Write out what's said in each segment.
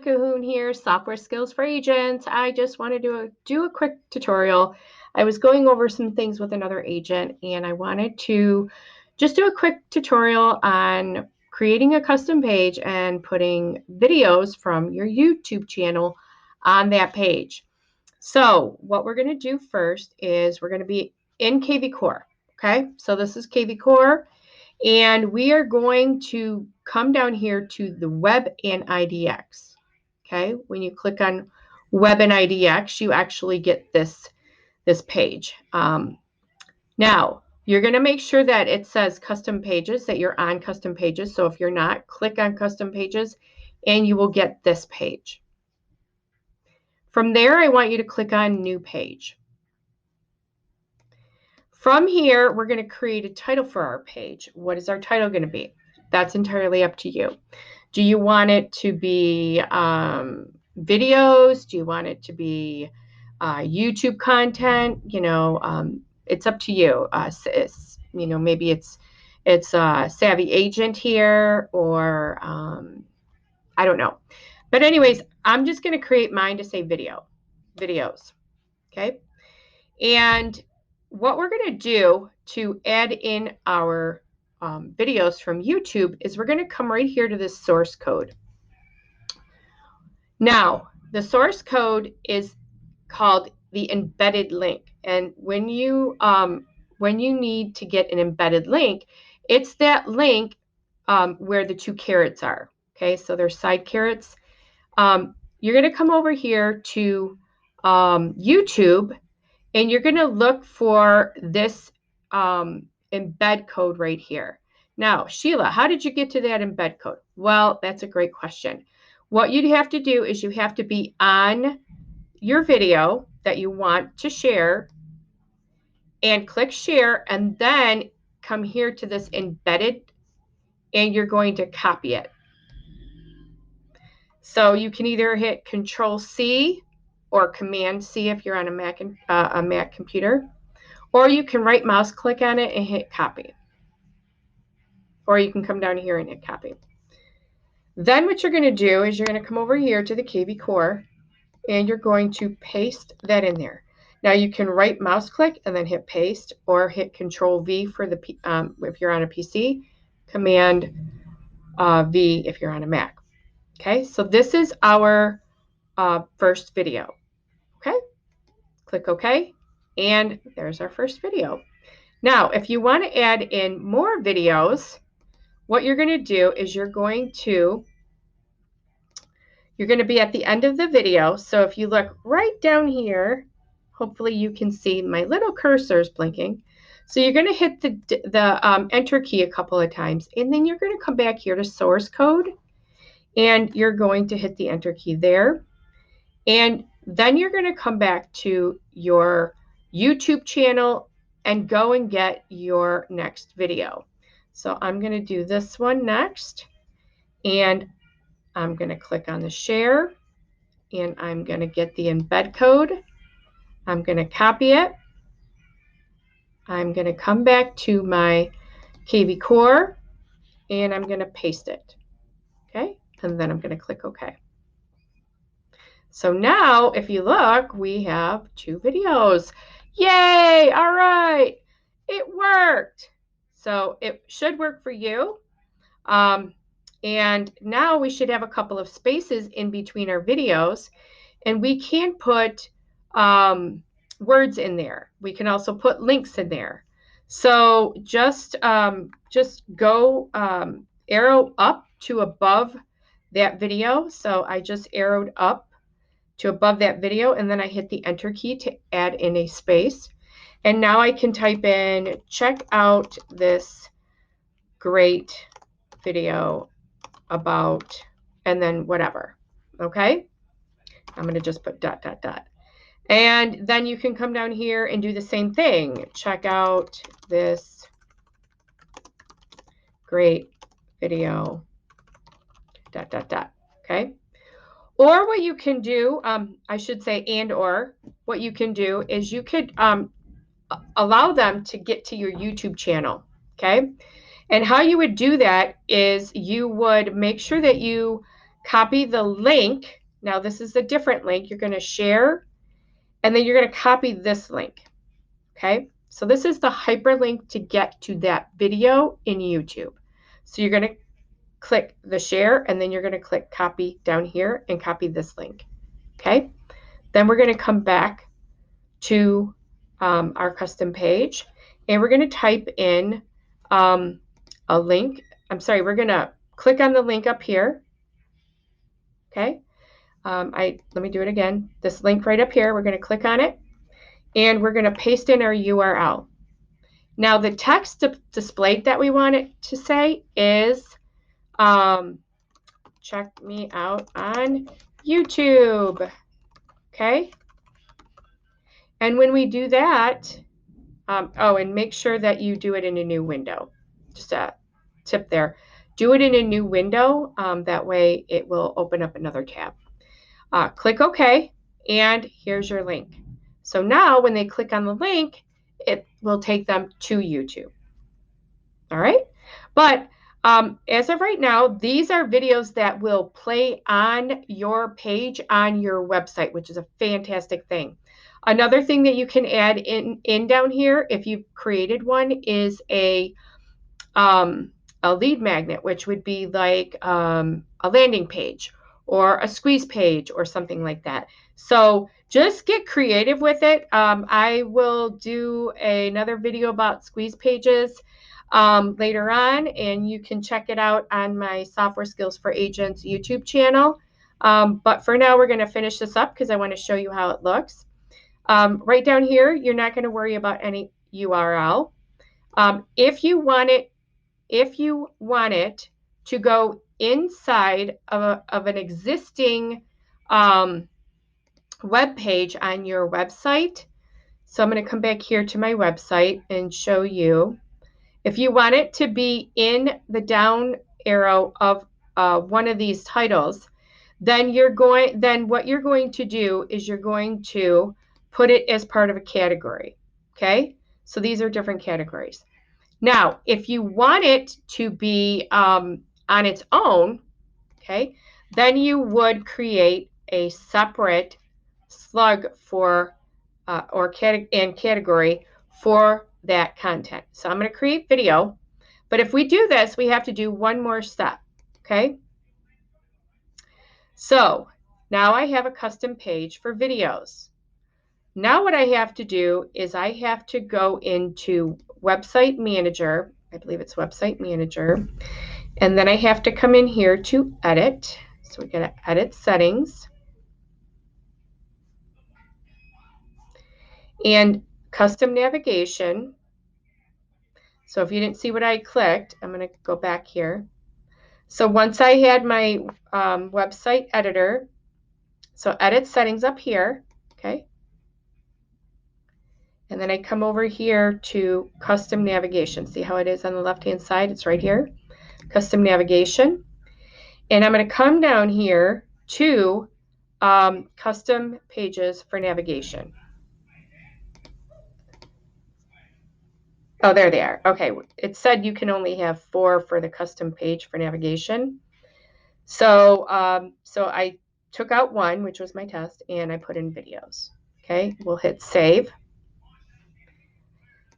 Cahoon here, Software Skills for Agents. I just wanted to do a quick tutorial. I was going over some things with another agent, and I wanted to just do a quick tutorial on creating a custom page and putting videos from your YouTube channel on that page. So what we're going to do first is we're going to be in KVCore. Okay, so this is KVCore. And we are going to come down here to the Web and IDX. Okay, when you click on Web and IDX, you actually get this page. Now, you're going to make sure that it says custom pages, that you're on custom pages. So if you're not, click on custom pages and you will get this page. From there, I want you to click on new page. From here, we're going to create a title for our page. What is our title going to be? That's entirely up to you. Do you want it to be videos? Do you want it to be YouTube content? It's up to you. Maybe it's Savvy Agent here, or I don't know. But anyways, I'm just going to create mine to say videos. Okay. And what we're going to do to add in our videos from YouTube is we're going to come right here to this source code. Now, the source code is called the embedded link. And when you need to get an embedded link, it's that link where the two carets are. Okay, so there's side carets. You're going to come over here to YouTube, and you're going to look for this embed code right here. Now, Sheila, how did you get to that embed code? Well, that's a great question. What you'd have to do is you have to be on your video that you want to share and click share, and then come here to this embedded, and you're going to copy it. So you can either hit Control C or Command C if you're on a Mac computer, or you can right mouse click on it and hit copy. Or you can come down here and hit copy. Then what you're going to do is you're going to come over here to the KVCore, and you're going to paste that in there. Now you can right mouse click and then hit paste, or hit Control V for the if you're on a PC, Command V if you're on a Mac. Okay, so this is our first video. Okay, click OK, and there's our first video. Now, if you want to add in more videos, what you're going to do is you're going to be at the end of the video. So if you look right down here, hopefully you can see my little cursor is blinking. So you're going to hit the enter key a couple of times, and then you're going to come back here to source code, and you're going to hit the enter key there. And then you're going to come back to your YouTube channel and go and get your next video. So I'm going to do this one next, and I'm going to click on the share, and I'm going to get the embed code. I'm going to copy it. I'm going to come back to my KVCore, and I'm going to paste it. Okay, and then I'm going to click OK. So now, if you look, we have 2 videos. Yay! All right, it worked. So it should work for you. And now we should have a couple of spaces in between our videos, and we can put words in there. We can also put links in there. So just go arrow up to above that video. So I just arrowed up to above that video, and then I hit the enter key to add in a space. And now I can type in, check out this great video about, and then whatever. Okay, I'm going to just put ... And then you can come down here and do the same thing. Check out this great video ... Okay. Or what you can do, I should say, or what you can do is you could allow them to get to your YouTube channel. Okay. And how you would do that is you would make sure that you copy the link. Now this is a different link. You're going to share, and then you're going to copy this link. Okay, so this is the hyperlink to get to that video in YouTube. So you're going to click the share, and then you're going to click copy down here and copy this link. Okay, then we're going to come back to our custom page, and we're going to type in a link. I'm sorry, we're going to click on the link up here. Okay, let me do it again. This link right up here, we're going to click on it, and we're going to paste in our URL. Now the text displayed that we want it to say is check me out on YouTube. Okay, and when we do that, and make sure that you do it in a new window. Just a tip there. Do it in a new window. That way it will open up another tab. Click OK, and here's your link. So now when they click on the link, it will take them to YouTube. All right. But as of right now, these are videos that will play on your page on your website, which is a fantastic thing. Another thing that you can add in down here, if you've created one, is a lead magnet, which would be like a landing page or a squeeze page or something like that. So just get creative with it. I will do another video about squeeze pages later on, and you can check it out on my Software Skills for Agents YouTube channel. But for now, we're going to finish this up because I want to show you how it looks. Right down here, you're not going to worry about any URL. If you want it to go inside of an existing web page on your website, so I'm going to come back here to my website and show you. If you want it to be in the down arrow of one of these titles, then what you're going to do is you're going to put it as part of a category. Okay, so these are different categories. Now, if you want it to be on its own, okay, then you would create a separate slug for category for that content. So I'm going to create video, but if we do this, we have to do one more step. Okay, so now I have a custom page for videos. Now what I have to do is I have to go into Website Manager. I believe it's Website Manager. And then I have to come in here to Edit. So we're going to Edit Settings. And Custom Navigation. So if you didn't see what I clicked, I'm going to go back here. So once I had my website editor, so Edit Settings up here, okay? And then I come over here to Custom Navigation. See how it is on the left-hand side? It's right here, Custom Navigation. And I'm going to come down here to Custom Pages for Navigation. Oh, there they are. Okay, it said you can only have 4 for the custom page for navigation. So, so I took out 1, which was my test, and I put in videos. Okay, we'll hit save.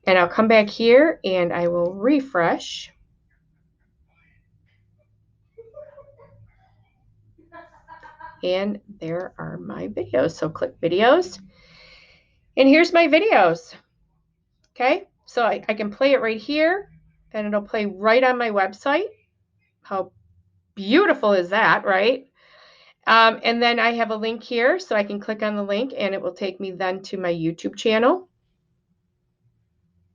And I'll come back here and I will refresh. And there are my videos. So click videos. And here's my videos. Okay, so I can play it right here and it'll play right on my website. How beautiful is that, right? And then I have a link here, so I can click on the link and it will take me then to my YouTube channel.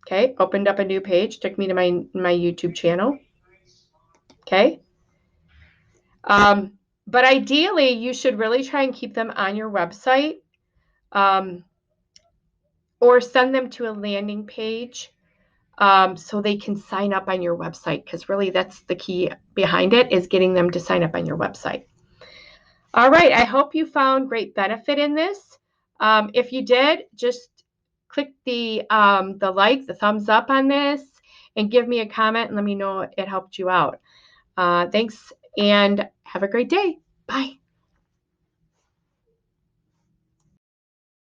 Okay, opened up a new page, took me to my YouTube channel. Okay. But ideally, you should really try and keep them on your website or send them to a landing page so they can sign up on your website, because really that's the key behind it, is getting them to sign up on your website. All right, I hope you found great benefit in this. If you did, just click the thumbs up on this and give me a comment and let me know it helped you out. Thanks and have a great day. Bye.